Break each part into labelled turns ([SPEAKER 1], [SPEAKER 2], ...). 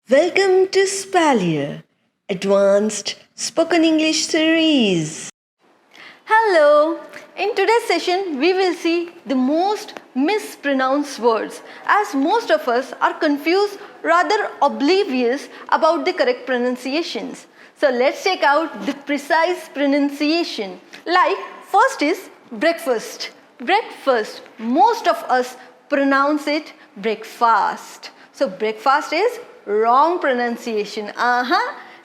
[SPEAKER 1] Welcome to Espalier, Advanced Spoken English Series.
[SPEAKER 2] Hello! In today's session, we will see the most mispronounced words, as most of us are confused, rather oblivious about the correct pronunciations. So let's check out the precise pronunciation. Like, first is breakfast. Breakfast. Most of us pronounce it breakfast. So breakfast is wrong pronunciation.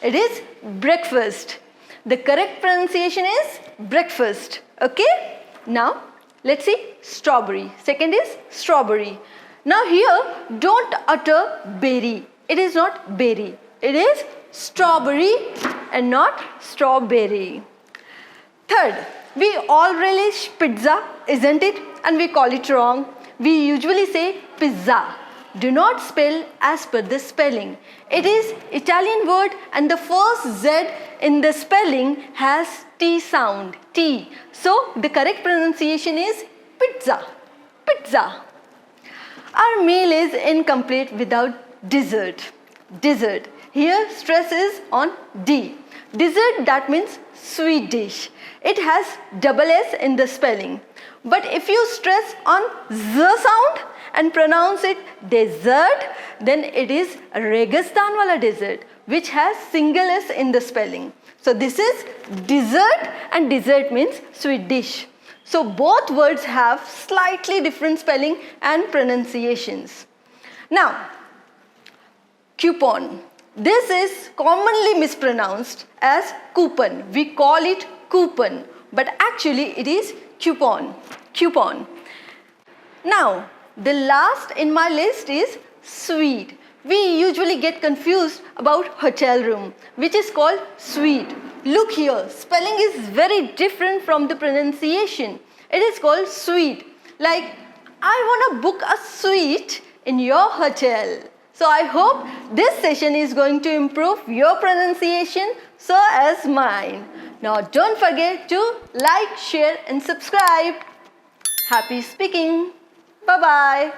[SPEAKER 2] It is breakfast. The correct pronunciation is breakfast. Okay? Now, let's see strawberry. Second is strawberry. Now here, don't utter berry. It is not berry. It is strawberry and not strawberry. Third, we all relish pizza, isn't it? And we call it wrong. We usually say pizza. Do not spell as per the spelling. It is Italian word and the first Z in the spelling has T sound, T. So the correct pronunciation is pizza, pizza. Our meal is incomplete without dessert, dessert. Here stress is on D. Dessert, that means sweet dish. It has double S in the spelling. But if you stress on Z sound and pronounce it dessert, then it is Registan wala dessert, which has single S in the spelling. So this is dessert and dessert means sweet dish. So both words have slightly different spelling and pronunciations. Now, coupon. This is commonly mispronounced as coupon. We call it coupon, but actually it is coupon, coupon. Now, the last in my list is suite. We usually get confused about hotel room, which is called suite. Look here, spelling is very different from the pronunciation. It is called suite. Like, I want to book a suite in your hotel. So I hope this session is going to improve your pronunciation so as mine. Now don't forget to like, share and subscribe. Happy speaking. Bye-bye.